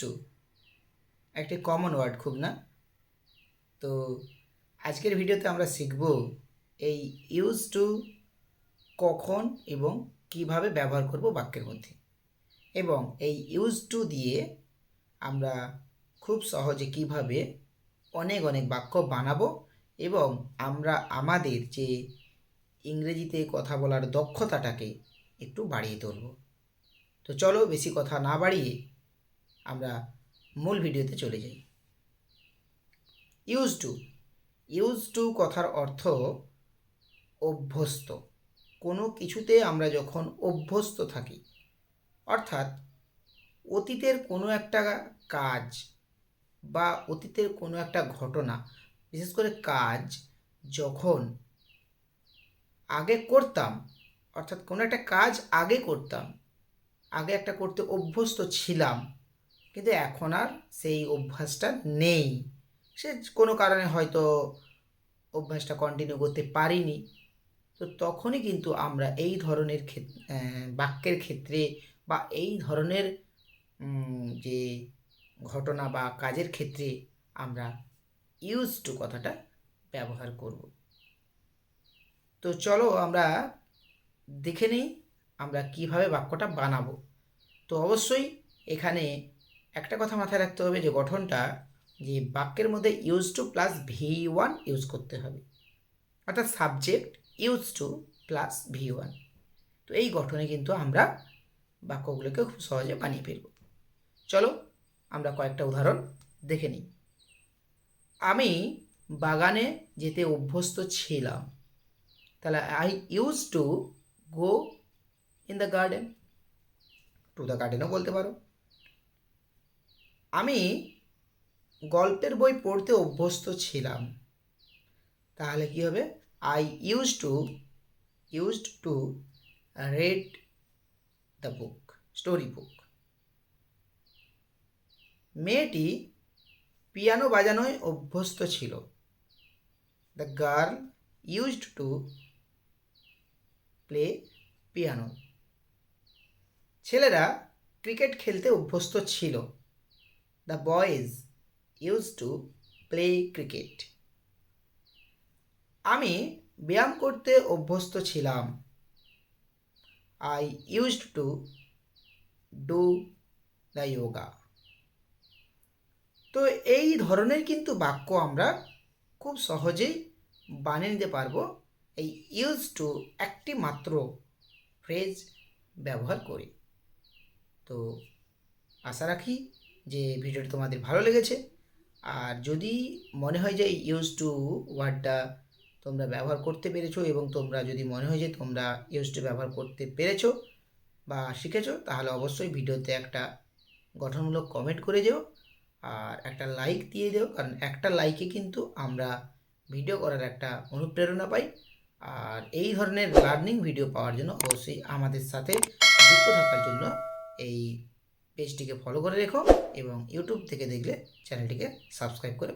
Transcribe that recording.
Two একটি common word খুব না? তো আজকের ভিডিওতে আমরা শিখব এই ইউজ টু কখন এবং কিভাবে ব্যবহার করব বাক্যের মধ্যে, এবং এই ইউজ টু দিয়ে আমরা খুব সহজে কিভাবে অনেক অনেক বাক্য বানাবো এবং আমরা আমাদের যে ইংরেজিতে কথা বলার দক্ষতাটাকে একটু বাড়িয়ে তুলব। তো চলো বেশি কথা না বাড়িয়ে আমরা মূল ভিডিওতে চলে যাই। ইউজ টু কথার অর্থ অভ্যস্ত। কোনো কিছুতে আমরা যখন অভ্যস্ত থাকি, অর্থাৎ অতীতের কোনো একটা কাজ বা অতীতের কোনো একটা ঘটনা, বিশেষ করে কাজ যখন আগে করতাম, অর্থাৎ কোনো একটা কাজ আগে করতাম, আগে একটা করতে অভ্যস্ত ছিলাম, কিন্তু এখন আর সেই অভ্যাসটা নেই। সে কোনো কারণে হয়তো অভ্যাসটা কন্টিনিউ করতে পারিনি। তো তখনই কিন্তু আমরা এই ধরনের বাক্যের ক্ষেত্রে বা এই ধরনের যে ঘটনা বা কাজের ক্ষেত্রে আমরা ইউজ টু কথাটা ব্যবহার করব। তো চলো আমরা দেখে নিই আমরা কিভাবে বাক্যটা বানাবো। তো অবশ্যই এখানে একটা কথা মাথায় রাখতে হবে যে গঠনটা, যে বাক্যের মধ্যে use to plus V1 use করতে হবে, অর্থাৎ subject use to plus V1। তো এই গঠনে কিন্তু আমরা বাক্যগুলোকে খুব সহজে বানিয়ে ফেলব। চলো আমরা কয়েকটা উদাহরণ দেখে নিই। আমি বাগানে যেতে অভ্যস্ত ছিলাম, তাহলে I use to go in the garden, to the গার্ডেনও বলতে পারো। আমি গল্পের বই পড়তে অভ্যস্ত ছিলাম, তাহলে কি হবে? I used to red the book, story book. মেয়েটি পিয়ানো বাজানোয় অভ্যস্ত ছিল, the girl used to play piano. ছেলেরা ক্রিকেট খেলতে অভ্যস্ত ছিল, the boys use to play cricket. আমি ব্যায়াম করতে অভ্যস্ত ছিলাম, I used to do the yoga. তো এই ধরনের কিন্তু বাক্য আমরা খুব সহজেই বানিয়ে নিতে পারবো এই ইউজ টু একটি মাত্র ফ্রেজ ব্যবহার করি। তো আশা রাখি যে ভিডিওটি তোমাদের ভালো লেগেছে। আর যদি মনে হয় যে ইউজ টু ওয়ার্ডটা তোমরা ব্যবহার করতে পেরেছো, এবং তোমরা যদি মনে হয় যে তোমরা ইউজ টু ব্যবহার করতে পেরেছো বা শিখেছো, তাহলে অবশ্যই ভিডিওতে একটা গঠনমূলক কমেন্ট করে যেও আর একটা লাইক দিয়ে দেও, কারণ একটা লাইকে কিন্তু আমরা ভিডিও করার একটা অনুপ্রেরণা পাই। আর এই ধরনের লার্নিং ভিডিও পাওয়ার জন্য অবশ্যই আমাদের সাথে যুক্ত থাকার জন্য এই পেজটিকে ফলো করে রেখো, এবং ইউটিউব থেকে দেখলে চ্যানেলটিকে সাবস্ক্রাইব করে